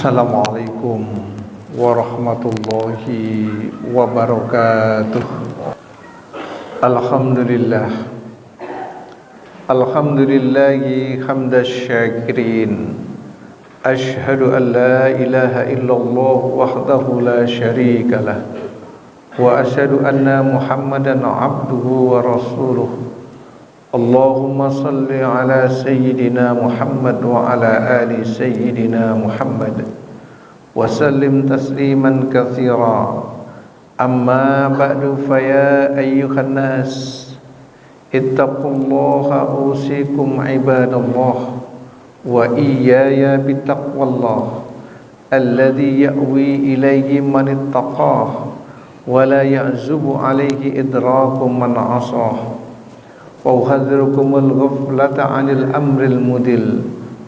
Assalamualaikum warahmatullahi wabarakatuh. Alhamdulillah. Alhamdulillahi hamdas syakirin. Ashhadu an la ilaha illallah wahdahu la syarikalah. Wa ashhadu anna Muhammadan abduhu wa rasuluh. Allahumma salli ala Sayyidina Muhammad wa ala ali Sayyidina Muhammad wa sallim tasliman katsira. Amma ba'du, faya ayyuhan nas ittaqullaha usikum ibadallah wa iyaya bittaqwallah alladhi ya'wi ilayhi man ittaqah wa la ya'zubu alayhi idrakum man 'asah. وأحذركم الغفلة عن الأمر المدل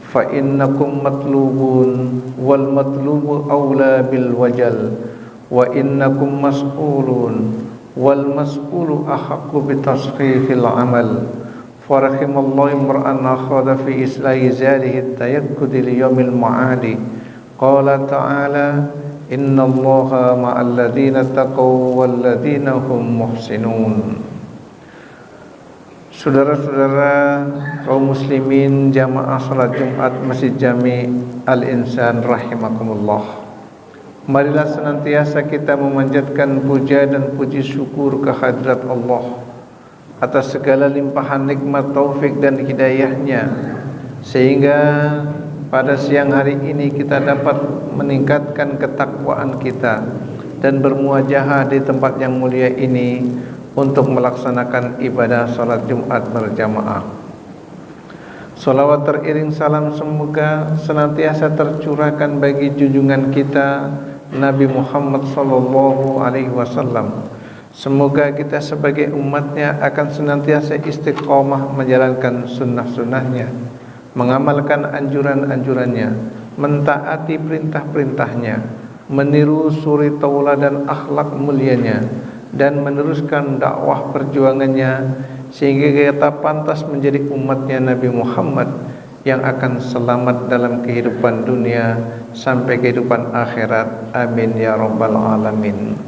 فإنكم مطلوبون والمطلوب أولى بالوجل وإنكم مسؤولون والمسؤول أحق بتصحيح العمل فرحم الله امرأ أخذ في إصلاح ذاته التيقظ ليوم المعاد قال تعالى إن الله مع الذين اتقوا والذين هم محسنون. Saudara-saudara kaum muslimin jamaah salat Jumat Masjid Jami Al-Insan rahimakumullah. Marilah senantiasa kita memanjatkan puja dan puji syukur kehadirat Allah atas segala limpahan nikmat taufik dan hidayahnya, sehingga pada siang hari ini kita dapat meningkatkan ketakwaan kita dan bermuajahah di tempat yang mulia ini untuk melaksanakan ibadah salat Jumat berjamaah. Salawat teriring salam semoga senantiasa tercurahkan bagi junjungan kita Nabi Muhammad sallallahu alaihi wasallam. Semoga kita sebagai umatnya akan senantiasa istiqomah menjalankan sunnah-sunnahnya, mengamalkan anjuran-anjurannya, mentaati perintah-perintahnya, meniru suri tauladan akhlak mulianya, dan meneruskan dakwah perjuangannya sehingga kita pantas menjadi umatnya Nabi Muhammad yang akan selamat dalam kehidupan dunia sampai kehidupan akhirat. Amin ya rabbal alamin.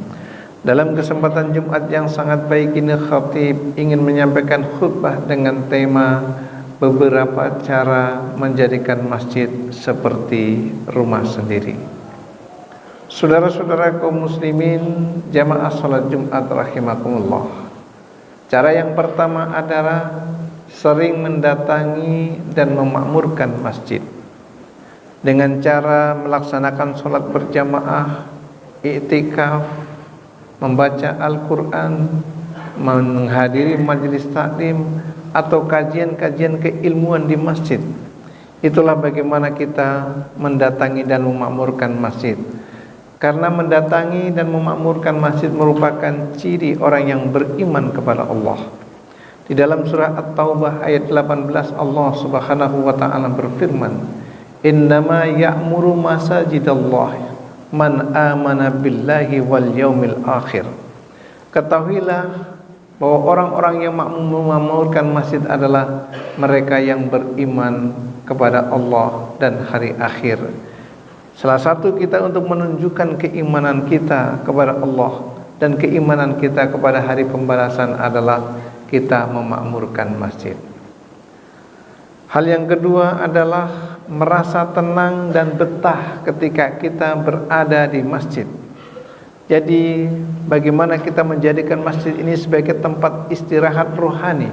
Dalam kesempatan Jumat yang sangat baik ini, khatib ingin menyampaikan khutbah dengan tema beberapa cara menjadikan masjid seperti rumah sendiri. Saudara-saudara kaum muslimin jamaah salat Jumat rahimakumullah. Cara yang pertama adalah sering mendatangi dan memakmurkan masjid dengan cara melaksanakan salat berjamaah, i'tikaf, membaca Al-Quran, menghadiri majelis taklim atau kajian-kajian keilmuan di masjid. Itulah bagaimana kita mendatangi dan memakmurkan masjid. Karena mendatangi dan memakmurkan masjid merupakan ciri orang yang beriman kepada Allah. Di dalam surah At-Taubah ayat 18 Allah Subhanahu wa taala berfirman, "Innama ya'muru masajidallah man amana billahi wal yaumil akhir." Ketahuilah bahwa orang-orang yang memakmurkan masjid adalah mereka yang beriman kepada Allah dan hari akhir. Salah satu kita untuk menunjukkan keimanan kita kepada Allah dan keimanan kita kepada hari pembalasan adalah kita memakmurkan masjid. Hal yang kedua adalah merasa tenang dan betah ketika kita berada di masjid. Jadi bagaimana kita menjadikan masjid ini sebagai tempat istirahat rohani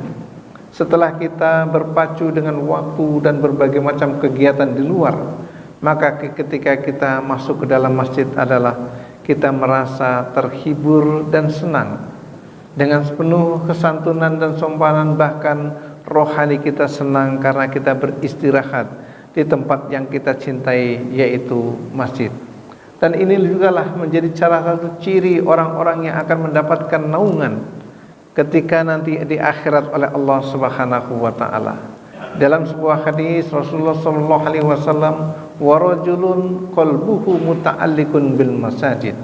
setelah kita berpacu dengan waktu dan berbagai macam kegiatan di luar. Maka ketika kita masuk ke dalam masjid adalah kita merasa terhibur dan senang dengan sepenuh kesantunan dan sompanan, bahkan rohani kita senang karena kita beristirahat di tempat yang kita cintai, yaitu masjid. Dan ini juga lah menjadi salah satu ciri orang-orang yang akan mendapatkan naungan ketika nanti di akhirat oleh Allah Subhanahu wa taala. Dalam sebuah hadis Rasulullah sallallahu alaihi wasallam, wa rajulun qalbuhu muta'alliqun bil masajid,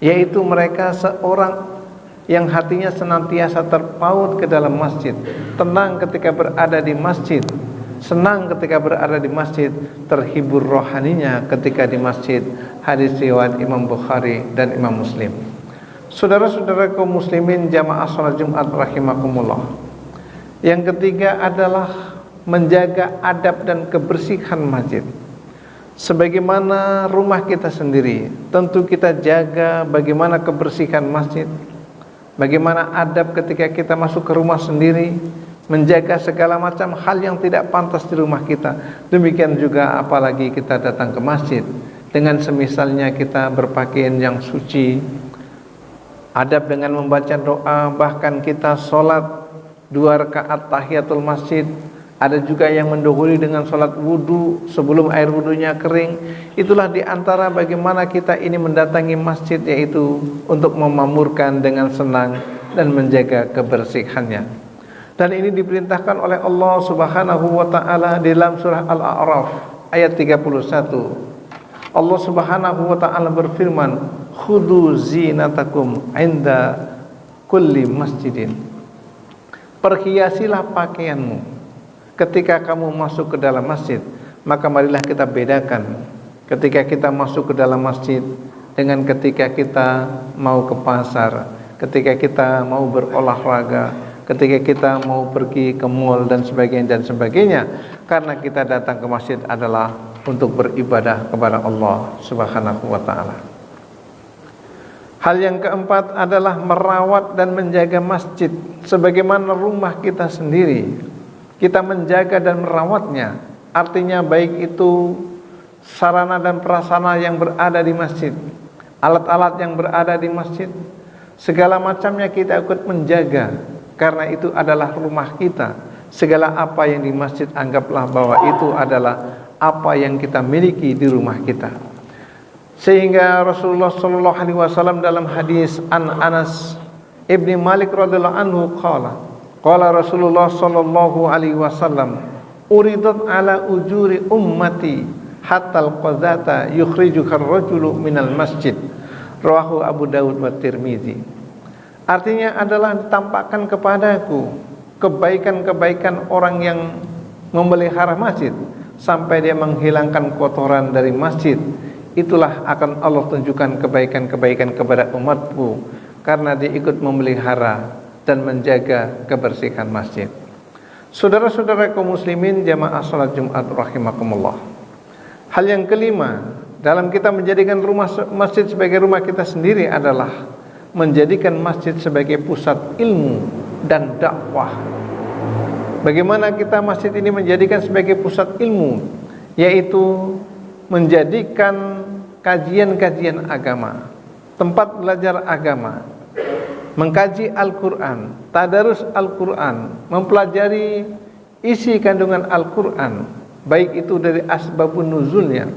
yaitu mereka seorang yang hatinya senantiasa terpaut ke dalam masjid, tenang ketika berada di masjid, senang ketika berada di masjid, terhibur rohaninya ketika di masjid. Hadis riwayat Imam Bukhari dan Imam Muslim. Saudara-saudara kaum muslimin jamaah salat Jumat rahimakumullah. Yang ketiga adalah menjaga adab dan kebersihan masjid. Sebagaimana rumah kita sendiri, tentu kita jaga bagaimana kebersihan masjid, bagaimana adab ketika kita masuk ke rumah sendiri, menjaga segala macam hal yang tidak pantas di rumah kita. Demikian juga apalagi kita datang ke masjid dengan semisalnya kita berpakaian yang suci, adab dengan membaca doa, bahkan kita sholat 2 rakaat tahiyatul masjid. Ada juga yang mendahului dengan sholat wudu sebelum air wudunya kering. Itulah diantara bagaimana kita ini mendatangi masjid, yaitu untuk memamurkan dengan senang dan menjaga kebersihannya. Dan ini diperintahkan oleh Allah Subhanahu wa ta'ala di dalam surah Al-A'raf ayat 31. Allah Subhanahu wa ta'ala berfirman, "Khudu zinatakum inda kulli masjidin." Perhiasilah pakaianmu ketika kamu masuk ke dalam masjid. Maka marilah kita bedakan ketika kita masuk ke dalam masjid dengan ketika kita mau ke pasar, ketika kita mau berolahraga, ketika kita mau pergi ke mall dan sebagainya. Karena kita datang ke masjid adalah untuk beribadah kepada Allah Subhanahu wa ta'ala. Hal yang keempat adalah merawat dan menjaga masjid sebagaimana rumah kita sendiri. Kita menjaga dan merawatnya, artinya baik itu sarana dan prasarana yang berada di masjid, alat-alat yang berada di masjid, segala macamnya kita ikut menjaga, karena itu adalah rumah kita. Segala apa yang di masjid anggaplah bahwa itu adalah apa yang kita miliki di rumah kita. Sehingga Rasulullah sallallahu alaihi wasallam dalam hadis Anas ibni Malik radhiyallahu anhu qala Rasulullah sallallahu alaihi wasallam, uridat ala ujuri ummati hatta al-qadata yukhrijuha ar-rajulu minal masjid. Rawahu Abu Dawud wa Tirmizi. Artinya adalah ditampakkan kepadaku kebaikan-kebaikan orang yang memelihara masjid sampai dia menghilangkan kotoran dari masjid. Itulah akan Allah tunjukkan kebaikan-kebaikan kepada umatku, karena dia ikut memelihara dan menjaga kebersihan masjid. Saudara-saudara kaum muslimin jamaah salat Jumat rahimakumullah. Hal yang kelima dalam kita menjadikan rumah masjid sebagai rumah kita sendiri adalah menjadikan masjid sebagai pusat ilmu dan dakwah. Bagaimana kita masjid ini menjadikan sebagai pusat ilmu, yaitu menjadikan kajian-kajian agama, tempat belajar agama, mengkaji Al-Quran, tadarus Al-Quran, mempelajari isi kandungan Al-Quran, baik itu dari asbabun nuzulnya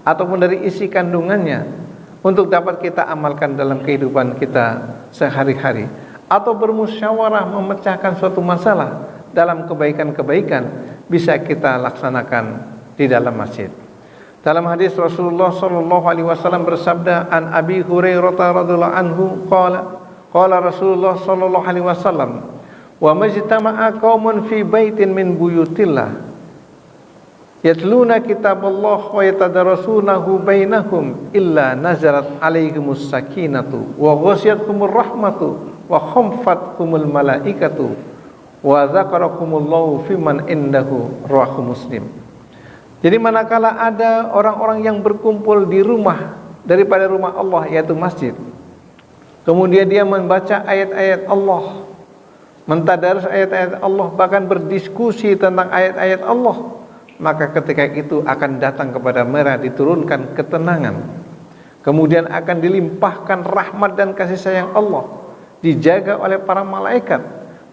ataupun dari isi kandungannya, untuk dapat kita amalkan dalam kehidupan kita sehari-hari, atau bermusyawarah memecahkan suatu masalah dalam kebaikan-kebaikan bisa kita laksanakan di dalam masjid. Dalam hadis Rasulullah sallallahu alaihi wasallam bersabda, an Abi Hurairah radhiyallahu anhu qala Rasulullah sallallahu alaihi wasallam, wa majtama'a qaumun fi baitin min buyutillah yatluna kitaballah wa yatadarasunahu bainahum illa nazarat alaihimus sakinatu wa ghasyiyatuhumur rahmatu wa khamfatkumul malaikatu wa dzakarakumullahu fiman indahu. Rawahu Muslim. Jadi manakala ada orang-orang yang berkumpul di rumah daripada rumah Allah, yaitu masjid, kemudian dia membaca ayat-ayat Allah, mentadarus ayat-ayat Allah, bahkan berdiskusi tentang ayat-ayat Allah, maka ketika itu akan datang kepada mereka diturunkan ketenangan, kemudian akan dilimpahkan rahmat dan kasih sayang Allah, dijaga oleh para malaikat,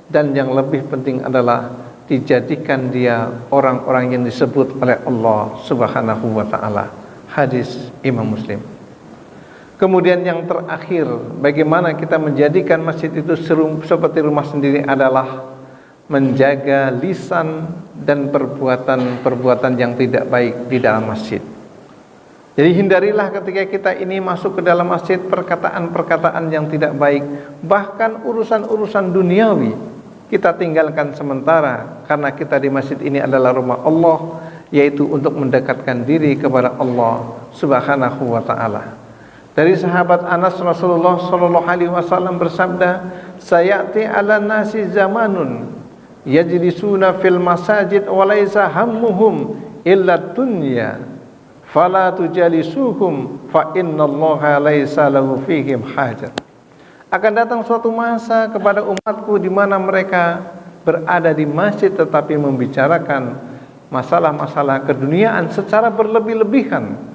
dan yang lebih penting adalah dijadikan dia orang-orang yang disebut oleh Allah Subhanahu wa ta'ala. Hadis Imam Muslim. Kemudian yang terakhir, bagaimana kita menjadikan masjid itu seperti rumah sendiri adalah menjaga lisan dan perbuatan-perbuatan yang tidak baik di dalam masjid. Jadi hindarilah ketika kita ini masuk ke dalam masjid perkataan-perkataan yang tidak baik, bahkan urusan-urusan duniawi kita tinggalkan sementara karena kita di masjid ini adalah rumah Allah, yaitu untuk mendekatkan diri kepada Allah Subhanahu wa taala. Dari sahabat Anas, Rasulullah sallallahu alaihi wasallam bersabda, "Sayati 'ala nasi zamanun yajlisuna fil masajid wa laisa hammuhum illa dunya, fala tujalisuhum fa innallaha laisa lahu fihim hajat." Akan datang suatu masa kepada umatku di mana mereka berada di masjid tetapi membicarakan masalah-masalah keduniaan secara berlebih-lebihan.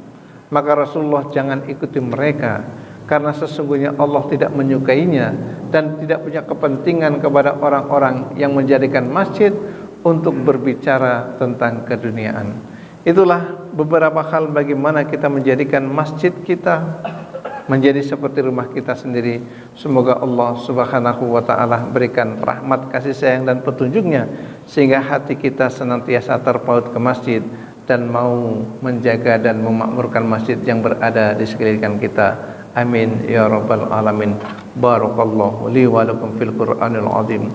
Maka Rasulullah jangan ikuti mereka, karena sesungguhnya Allah tidak menyukainya dan tidak punya kepentingan kepada orang-orang yang menjadikan masjid untuk berbicara tentang keduniaan. Itulah beberapa hal bagaimana kita menjadikan masjid kita menjadi seperti rumah kita sendiri. Semoga Allah Subhanahu wa taala berikan rahmat, kasih sayang dan petunjuknya sehingga hati kita senantiasa terpaut ke masjid dan mau menjaga dan memakmurkan masjid yang berada di sekeliling kita. Amin ya rabbal alamin. Barakallahu li wa lakum fil Qur'anil azim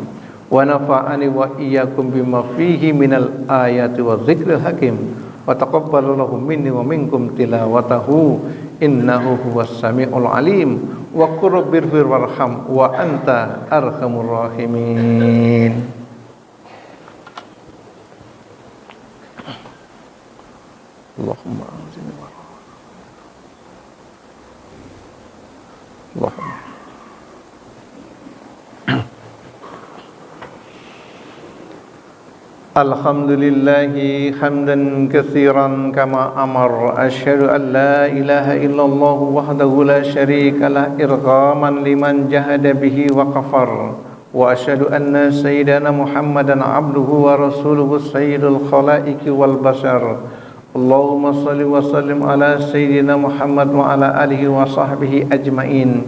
wa nafa'ani wa iyyakum bima fihi minal ayati wa dzikril hakim wa taqabbalallahu minni wa minkum tilawatahu innahu huwas samiul alim wa qur rabbir warham wa anta arhamur rahimin. Allahumma anzilni wa Allahumma Alhamdulillahi hamdan katsiran kama amar, asyhadu an la ilaha illallah wahdahu la syarika lah irghaman liman jahada bihi wa kafar, wa asyhadu anna sayyidana Muhammadan abduhu wa rasuluhu sayyidul khalaiqi wal bashar. Allahumma salli wa sallim ala sayyidina Muhammad wa ala alihi wa sahbihi ajmain.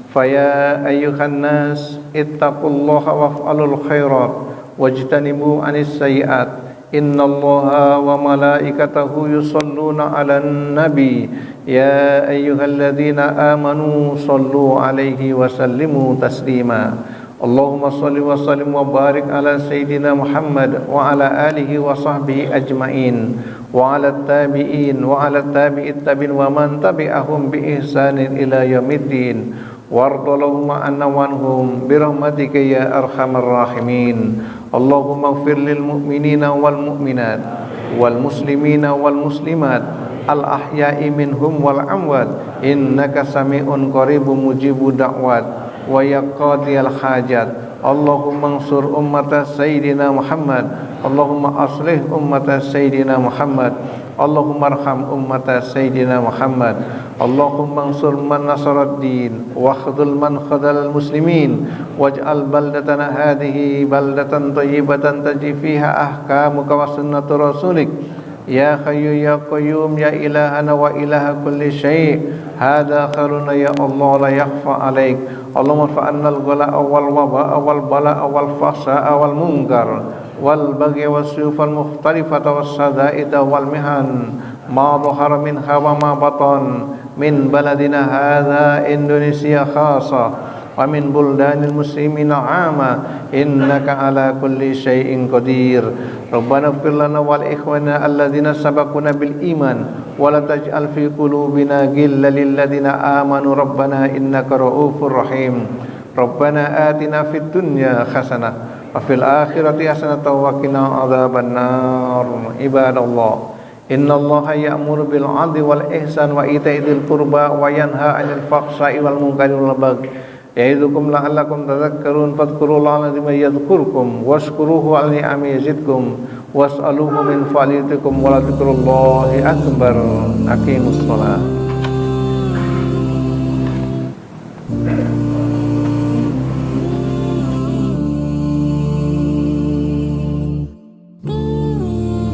Faya ayyuhan nas ittaqullaha waf'alul khairat wajtanibu 'anis sayyi'at. Innallaha wa malaikatahu yusholluna 'alan nabi ya ayyuhalladzina amanu shallu 'alaihi wa sallimu taslima. Allahumma shalli wa sallim wa barik ala sayyidina Muhammad wa ala alihi wa sahbihi ajmain wa ala tabi'in wa ala tabi'it tabi'in wa man tabi'ahum bi ihsanin ila yaumiddin wardalahum anna wanhum birahmatika ya arhamar rahimin. Allahumma ighfir lil mu'minina wal mu'minat wal muslimina wal muslimat al ahya'i minhum wal amwat innaka sami'un qaribun mujibud da'wat wa yaqadiyal hajat. Allahumma ansur ummata sayyidina Muhammad. Allahumma aslih ummata sayyidina Muhammad. Allahumma arham ummata sayyidina Muhammad. Allahumma ansur man nasarad din wa khudhul man khadhalal muslimin waj'al baldatana hadhihi baldatan thayyibatan tajri fiha ahkamuka wa sunnatu rasulik ya hayyu ya qayyum ya ilahana wa ilaha kulli syai' hadha kharuna ya Allah la yakhfa alaik. Allahumma fa'anna al-ghala'a wal waba'a wal bala'a wal fahsya'a wal munkar wal baghi was suyufal mukhtalifata was sada'ida wal mihan ma dhahara minha wa ma batan min baladina hadha Indonesia khassa wa min buldanil muslimina 'ama innaka ala kulli syai'in qadir. Rabbana ighfir lana wal ikhwana alladzina sabaquna bil iman wa la taj'al fi qulubina ghillan lil ladzina amanu rabbana innaka ra'ufur rahim. Rabbana atina fid dunya hasanah wa fil akhirati hasanatan wa qina adzaban nar. Ibadallah, innallaha ya'muru bil 'adli wal ihsan wa ita'i dzil qurba wa yanha 'anil fahsya'i wal munkari wal baghi ya'idukum la'allakum tadhakkarun. fadhkurullaha alladzi yadhkurukum washkuruhu 'ala ni'amihi yazidkum was'aluhu min fadlikum wa la dzikrullahi akbar. Aqimus shalah.